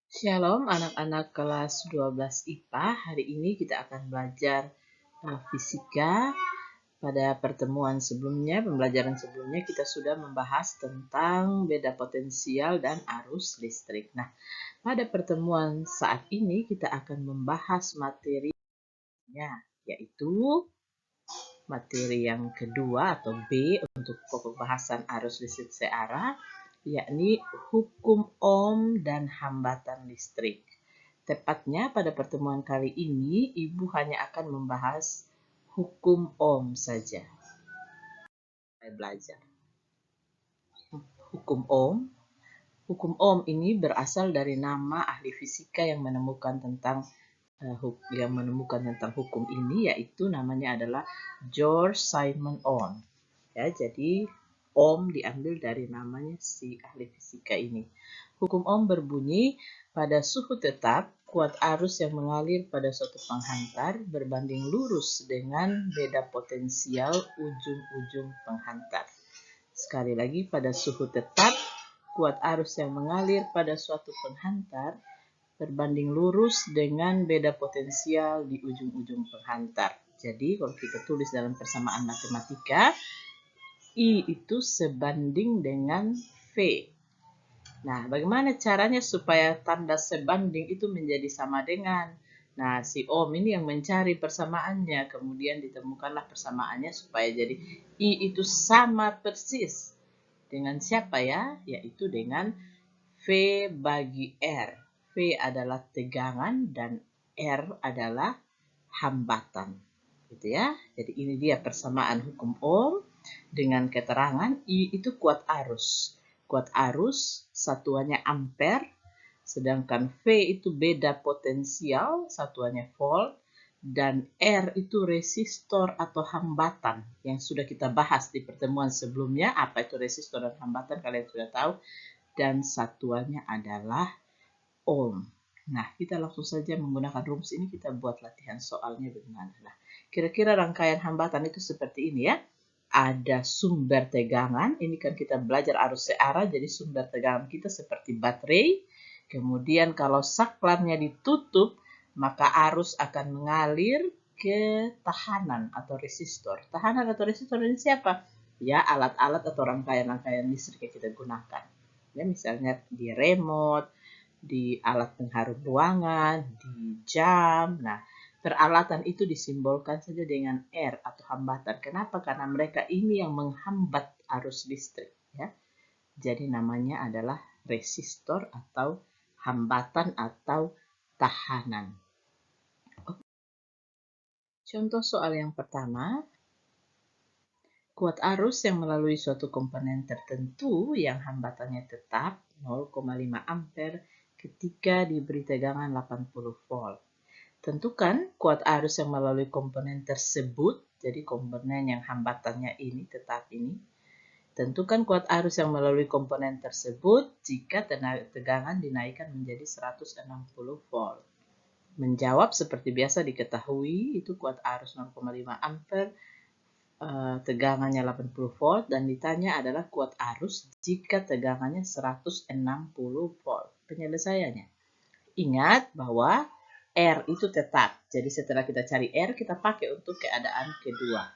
Shalom anak-anak kelas 12 IPA. Hari ini kita akan belajar fisika. Pada pertemuan sebelumnya, pembelajaran sebelumnya kita sudah membahas tentang beda potensial dan arus listrik. Nah, pada pertemuan saat ini kita akan membahas materinya, yaitu materi yang kedua atau B untuk pokok bahasan arus listrik searah, yakni hukum Ohm dan hambatan listrik. Tepatnya pada pertemuan kali ini, Ibu hanya akan membahas hukum Ohm saja. Saya belajar. Hukum Ohm. Hukum Ohm ini berasal dari nama ahli fisika yang menemukan tentang hukum ini, yaitu namanya adalah George Simon Ohm. Ya, jadi Ohm diambil dari namanya si ahli fisika ini. Hukum Ohm berbunyi, pada suhu tetap, kuat arus yang mengalir pada suatu penghantar berbanding lurus dengan beda potensial ujung-ujung penghantar. Sekali lagi, pada suhu tetap, kuat arus yang mengalir pada suatu penghantar berbanding lurus dengan beda potensial di ujung-ujung penghantar. Jadi, kalau kita tulis dalam persamaan matematika, I itu sebanding dengan V. Nah, bagaimana caranya supaya tanda sebanding itu menjadi sama dengan? Nah, si Ohm ini yang mencari persamaannya, kemudian ditemukanlah persamaannya supaya jadi I itu sama persis. Dengan siapa ya? Yaitu dengan V bagi R. V adalah tegangan dan R adalah hambatan. Gitu ya. Jadi ini dia persamaan hukum Ohm dengan keterangan I itu kuat arus. Kuat arus satuannya ampere, sedangkan V itu beda potensial, satuannya volt, dan R itu resistor atau hambatan yang sudah kita bahas di pertemuan sebelumnya. Apa itu resistor dan hambatan kalian sudah tahu, dan satuannya adalah ohm. Nah, kita langsung saja menggunakan rumus ini, kita buat latihan soalnya bagaimana. Nah, kira-kira rangkaian hambatan itu seperti ini ya. Ada sumber tegangan, ini kan kita belajar arus searah, jadi sumber tegangan kita seperti baterai. Kemudian kalau saklarnya ditutup, maka arus akan mengalir ke tahanan atau resistor. Tahanan atau resistor ini siapa? Ya, alat-alat atau rangkaian-rangkaian listrik yang kita gunakan. Ya, misalnya di remote, di alat pengharum ruangan, di jam. Nah, peralatan itu disimbolkan saja dengan R atau hambatan. Kenapa? Karena mereka ini yang menghambat arus listrik. Ya. Jadi namanya adalah resistor atau hambatan atau tahanan. Contoh soal yang pertama, kuat arus yang melalui suatu komponen tertentu yang hambatannya tetap 0,5 ampere ketika diberi tegangan 80 volt. Tentukan kuat arus yang melalui komponen tersebut, jadi komponen yang hambatannya ini tetap ini. Tentukan kuat arus yang melalui komponen tersebut jika tegangan dinaikkan menjadi 160 volt. Menjawab seperti biasa diketahui, itu kuat arus 0,5 ampere, tegangannya 80 volt, dan ditanya adalah kuat arus jika tegangannya 160 volt. Penyelesaiannya. Ingat bahwa R itu tetap. Jadi setelah kita cari R, kita pakai untuk keadaan kedua.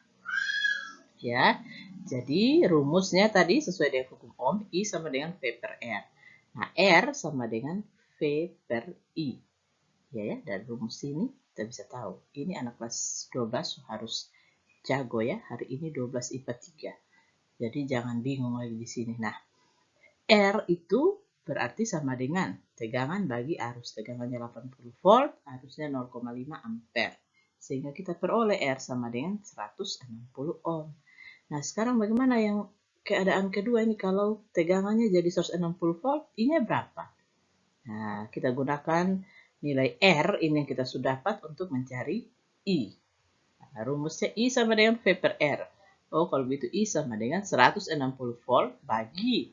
Ya, jadi rumusnya tadi sesuai dengan hukum Ohm, I sama dengan V per R. Nah, R sama dengan V per I. Ya, dari rumus ini kita bisa tahu. Ini anak kelas 12 harus jago ya. Hari ini 12 IPA 3. Jadi jangan bingung lagi di sini. Nah, R itu berarti sama dengan tegangan bagi arus. Tegangannya 80 volt, arusnya 0,5 ampere. Sehingga kita peroleh R sama dengan 160 ohm. Nah, sekarang bagaimana yang keadaan kedua ini kalau tegangannya jadi 160 volt, I-nya berapa? Nah, kita gunakan nilai R ini yang kita sudah dapat untuk mencari I. Nah, rumusnya I sama dengan V per R. Oh, kalau begitu I sama dengan 160 volt bagi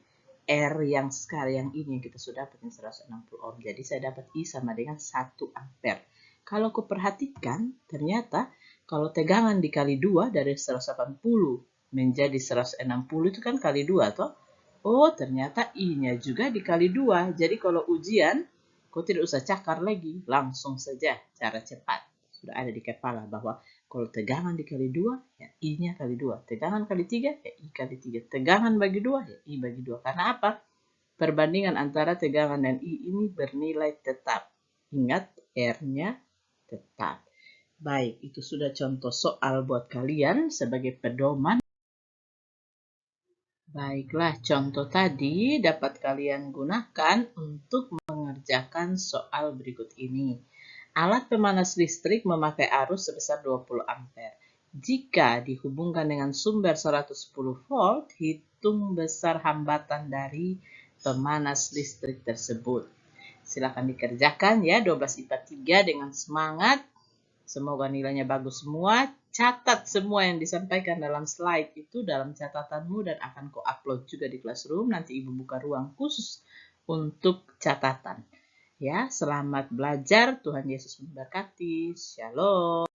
R yang sekarang ini yang kita sudah dapat 160 ohm. Jadi saya dapat I sama dengan 1 ampere. Kalau aku perhatikan, ternyata kalau tegangan dikali 2 dari 180 menjadi 160 itu kan kali 2 toh. Oh, ternyata I-nya juga dikali 2. Jadi kalau ujian Kau tidak usah cakar lagi, langsung saja cara cepat. Sudah ada di kepala bahwa kalau tegangan dikali 2, ya I-nya kali 2. Tegangan kali 3, ya I kali 3. Tegangan bagi 2, ya I bagi 2. Karena apa? Perbandingan antara tegangan dan I ini bernilai tetap. Ingat, R-nya tetap. Baik, itu sudah contoh soal buat kalian sebagai pedoman. Baiklah, contoh tadi dapat kalian gunakan untuk mengerjakan soal berikut ini. Alat pemanas listrik memakai arus sebesar 20 ampere. Jika dihubungkan dengan sumber 110 volt, hitung besar hambatan dari pemanas listrik tersebut. Silakan dikerjakan ya, 12 IPA 3 dengan semangat. Semoga nilainya bagus semua. Catat semua yang disampaikan dalam slide itu dalam catatanmu dan akan kau upload juga di Classroom. Nanti Ibu buka ruang khusus untuk catatan. Ya, selamat belajar. Tuhan Yesus memberkati. Shalom.